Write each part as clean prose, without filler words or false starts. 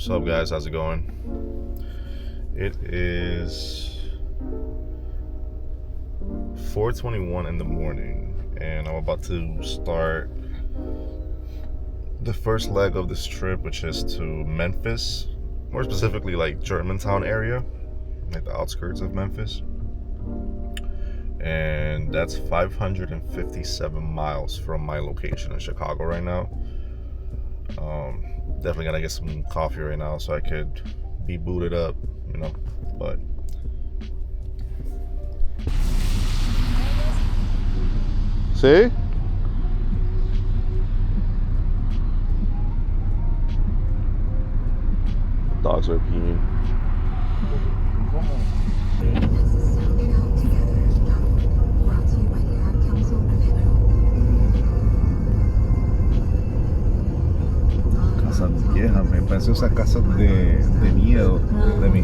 What's up, guys? How's it going? It is 4:21 in the morning, and I'm about to start the first leg of this trip, which is to Memphis, more specifically like Germantown area, like the outskirts of Memphis. And that's 557 miles from my location in Chicago right now. Definitely gotta get some coffee right now so I could be booted up, you know. But see? Dogs are peeing. Casas viejas, me parece esas casas de miedo de mí.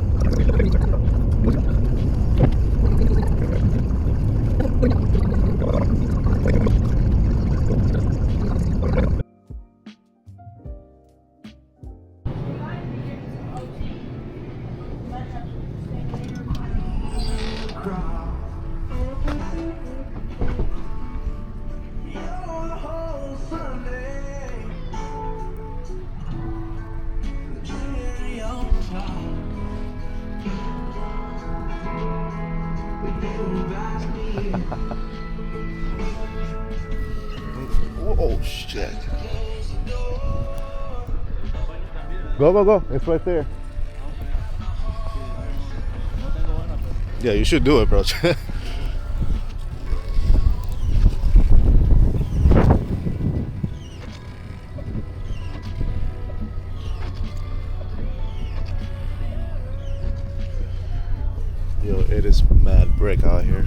Oh shit. Go. It's right there. Yeah, you should do it, bro. Yo, it is mad brick out here.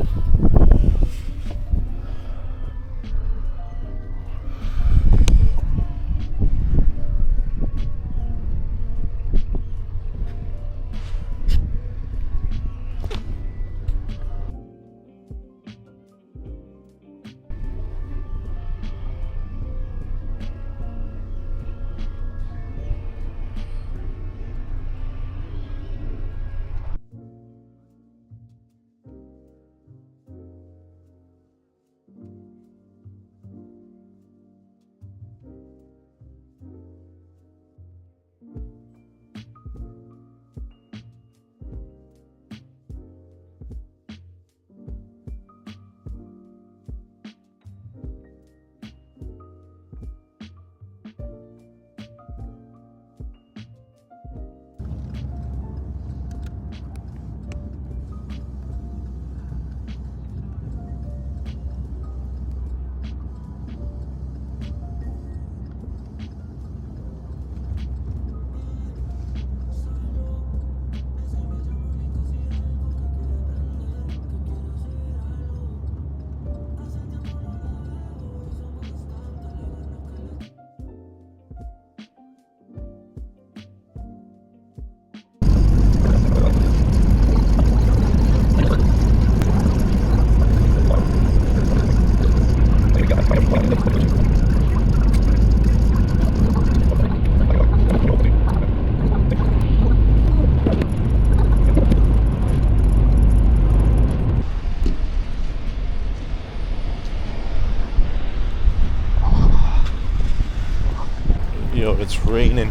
Yo, it's raining.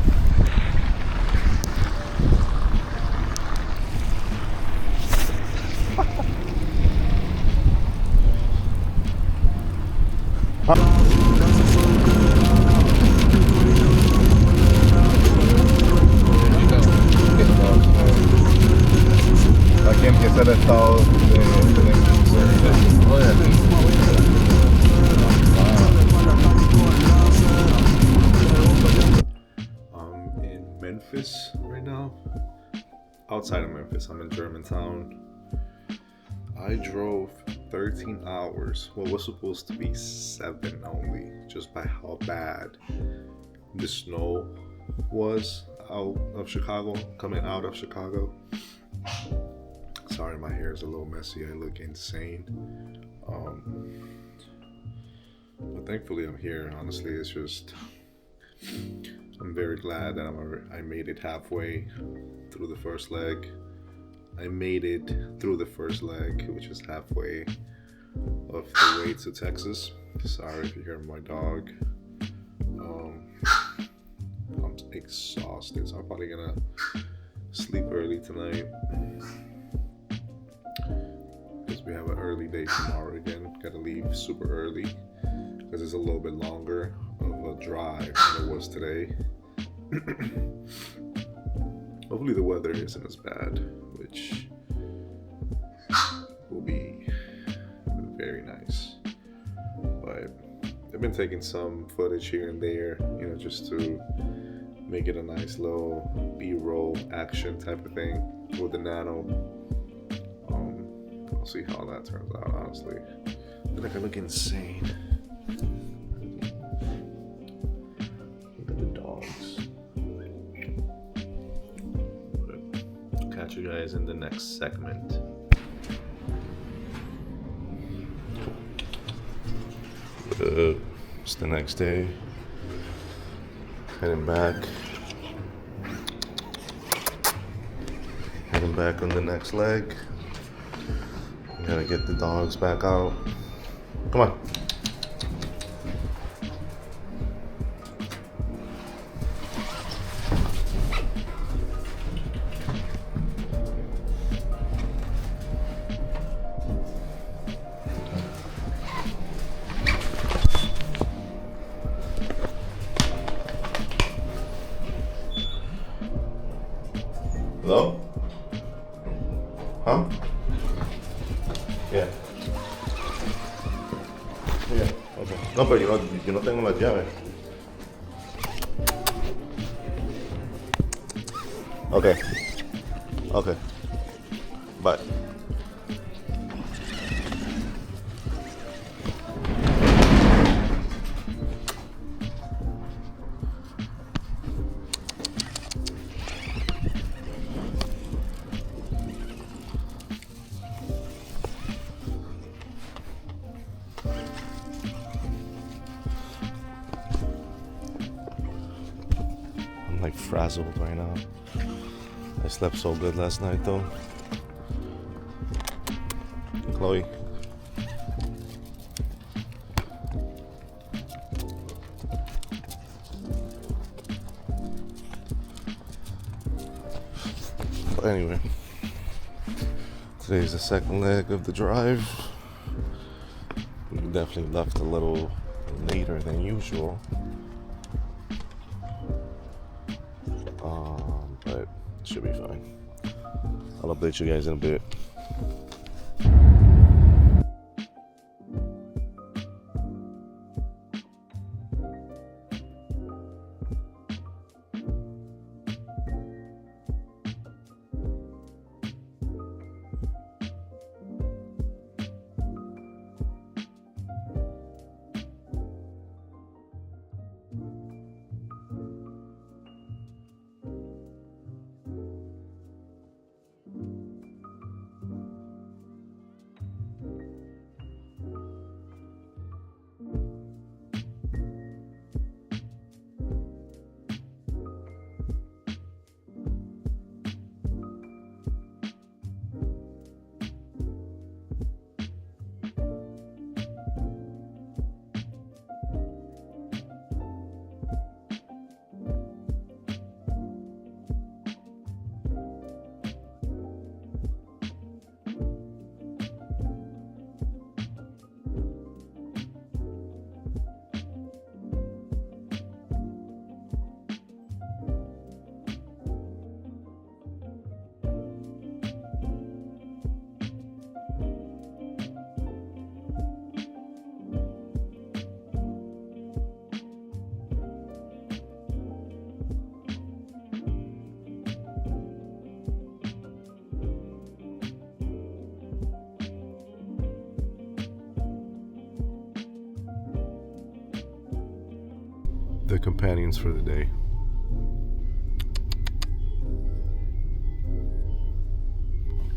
Aquí empieza el estado de I'm in Memphis right now. Outside of Memphis, I'm in Germantown. I drove 13 hours. What was supposed to be 7 only, just by how bad the snow was out of Chicago, coming out of Chicago. Sorry, my hair is a little messy. I look insane. But thankfully I'm here. Honestly, it's just I'm very glad that I made it halfway through the first leg. I made it through the first leg, which is halfway of the way to Texas. Sorry if you hear my dog. I'm exhausted, so I'm probably gonna sleep early tonight because we have an early day tomorrow again. Gotta leave super early because it's a little bit longer of a drive than it was today. Hopefully the weather isn't as bad, which will be very nice. But I've been taking some footage here and there, just to make it a nice little B-roll action type of thing with the Nano. I'll see how that turns out, honestly. I feel like I look insane. Look at the dogs. But catch you guys in the next segment. It's the next day. Heading back on the next leg. Gotta get the dogs back out. Come on. Hello? Huh? Yeah. Yeah, okay. No, pero yo no tengo las llaves. Okay. Okay. Bye. I'm like frazzled right now. I slept so good last night though. Chloe. But anyway, today's the second leg of the drive. We definitely left a little later than usual. But it should be fine. I'll update you guys in a bit. The companions for the day.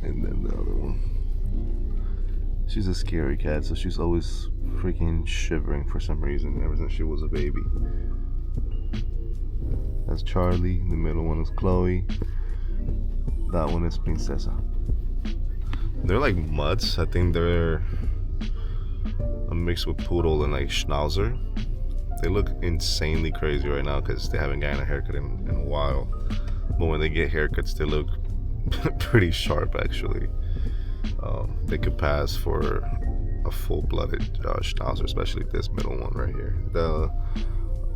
And then the other one. She's a scary cat, so she's always freaking shivering for some reason ever since she was a baby. That's Charlie. The middle one is Chloe. That one is Princesa. They're like mutts. I think they're a mix with poodle and like schnauzer. They look insanely crazy right now because they haven't gotten a haircut in a while. But when they get haircuts, they look pretty sharp actually. They could pass for a full-blooded schnauzer, especially this middle one right here. The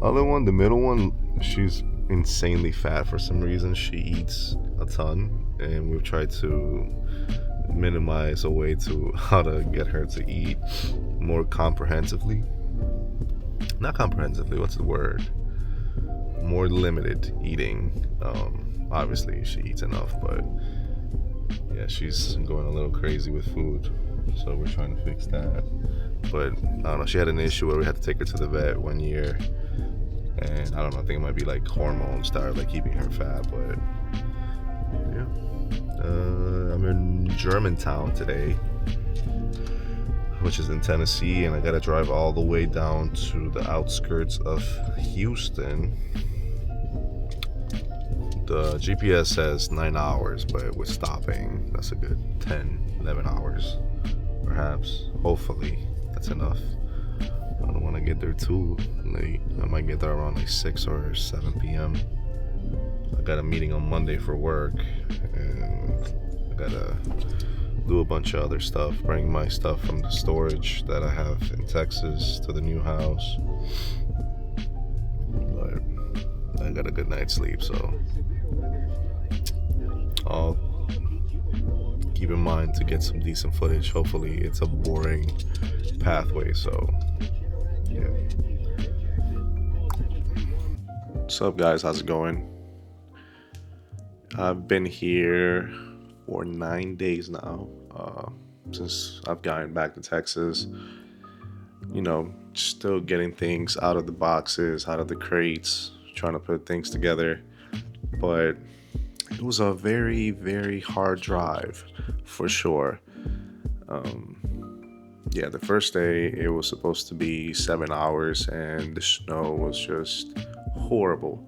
other one, the middle one, she's insanely fat for some reason. She eats a ton, and we've tried to minimize a way to how to get her to eat more comprehensively. Not comprehensively, what's the word? More limited eating. Obviously, she eats enough, but yeah, she's going a little crazy with food, so we're trying to fix that. But I don't know, she had an issue where we had to take her to the vet 1 year, and I don't know, I think it might be like hormones that are like keeping her fat. But yeah, I'm in Germantown today, which is in Tennessee, and I gotta drive all the way down to the outskirts of Houston. The GPS says 9 hours, but with stopping, that's a good 10-11 hours, perhaps. Hopefully, that's enough. I don't want to get there too late. I might get there around like 6 or 7 p.m. I got a meeting on Monday for work, and I gotta do a bunch of other stuff, bring my stuff from the storage that I have in Texas to the new house. But I got a good night's sleep, so I'll keep in mind to get some decent footage. Hopefully it's a boring pathway, so yeah. What's up, guys? How's it going? I've been here for 9 days now, since I've gotten back to Texas. You know, still getting things out of the boxes, out of the crates, trying to put things together. But it was a very, very hard drive, for sure. Yeah, the first day it was supposed to be 7 hours, and the snow was just horrible.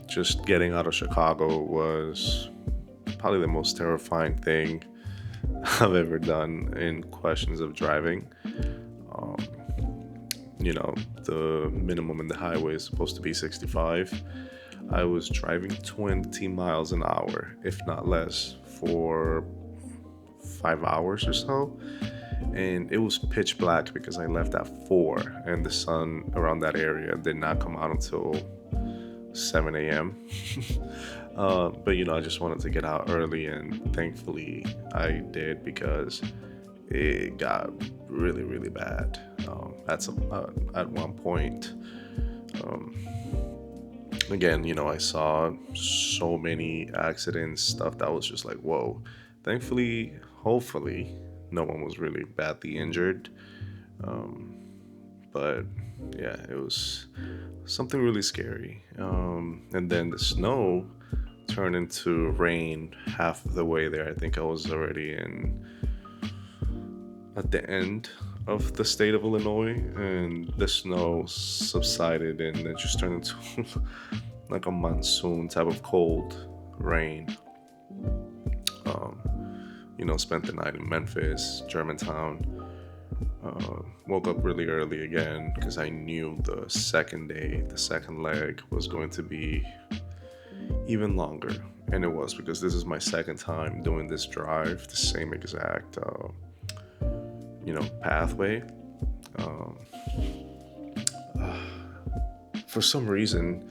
Just getting out of Chicago was probably the most terrifying thing I've ever done in questions of driving. You know, the minimum in the highway is supposed to be 65. I was driving 20 miles an hour, if not less, for 5 hours or so. And it was pitch black because I left at 4, and the sun around that area did not come out until 7 a.m. But you know, I just wanted to get out early, and thankfully I did, because it got really, really bad. At one point, again, you know, I saw so many accidents, stuff that was just like, whoa. Thankfully, hopefully, no one was really badly injured. But yeah, it was something really scary. And then the snow turned into rain half the way there. I think I was already at the end of the state of Illinois, and the snow subsided, and it just turned into like a monsoon type of cold rain. You know, spent the night in Memphis, Germantown. Woke up really early again because I knew the second day, the second leg, was going to be even longer. And it was, because this is my second time doing this drive, the same exact pathway. For some reason,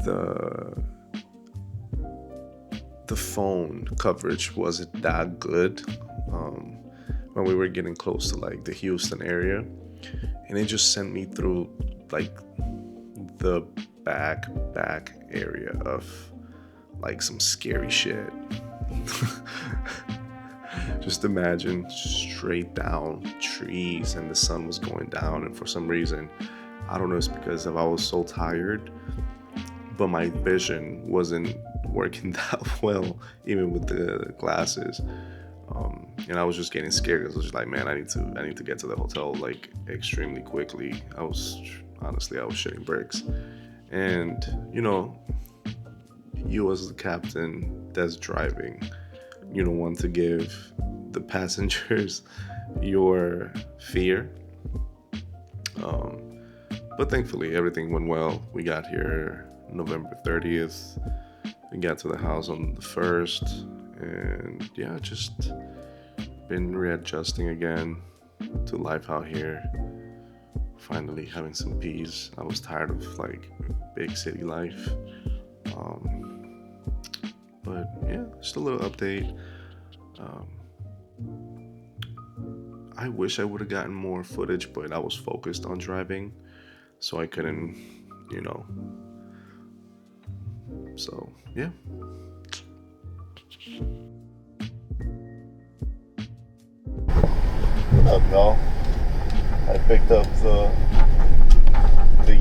the phone coverage wasn't that good when we were getting close to like the Houston area, and it just sent me through like the back area of like some scary shit. Just imagine straight down trees, and the sun was going down, and for some reason, I don't know, it's because I was so tired, but my vision wasn't working that well, even with the glasses. And I was just getting scared, because I was just like, man, I need to get to the hotel like extremely quickly. I was shitting bricks. And you know, you as the captain that's driving, you don't want to give the passengers your fear. But thankfully, everything went well. We got here November 30th. We got to the house on the 1st. And yeah, just been readjusting again to life out here. Finally having some peace. I was tired of like big city life. But yeah, just a little update. I wish I would have gotten more footage, but I was focused on driving, so I couldn't, you know. So yeah. What up, y'all? I picked up the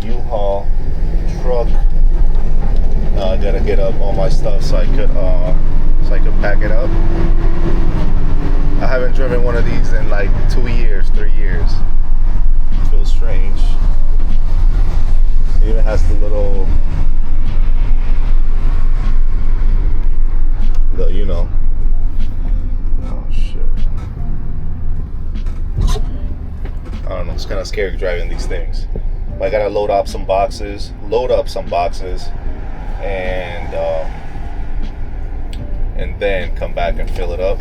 U-Haul truck. Now I gotta get up all my stuff so I could pack it up. I haven't driven one of these in like 2 years, 3 years. It feels strange. It even has the little, you know. Oh shit. I don't know. It's kind of scary driving these things. But I gotta load up some boxes, and then come back and fill it up.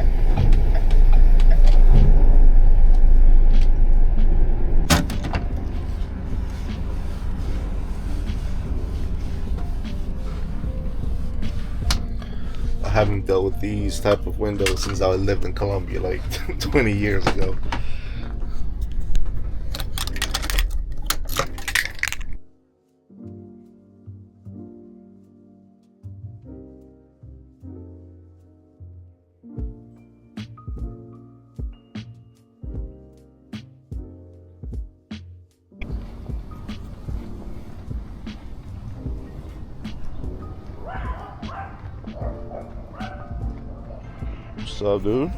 I haven't dealt with these type of windows since I lived in Colombia like 20 years ago. What's up, dude?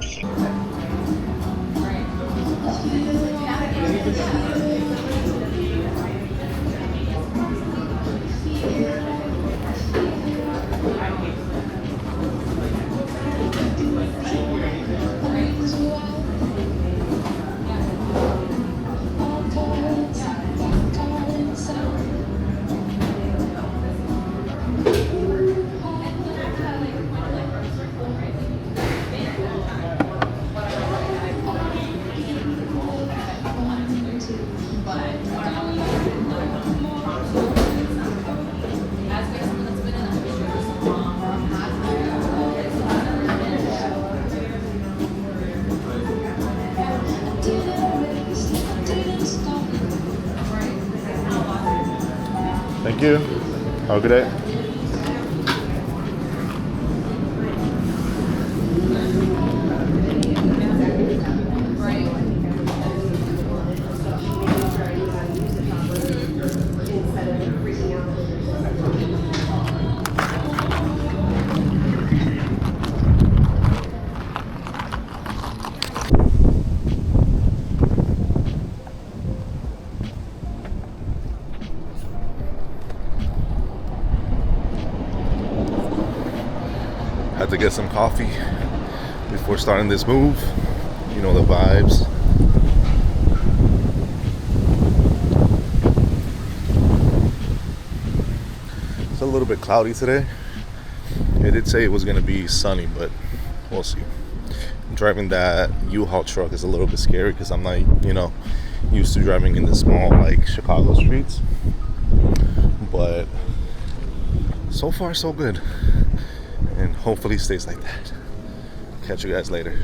Thank you. Have a good day. Had to get some coffee before starting this move. You know the vibes. It's a little bit cloudy today. It did say it was gonna be sunny, but we'll see. Driving that U-Haul truck is a little bit scary because I'm not, used to driving in the small like Chicago streets. But so far so good. And hopefully it stays like that. Catch you guys later.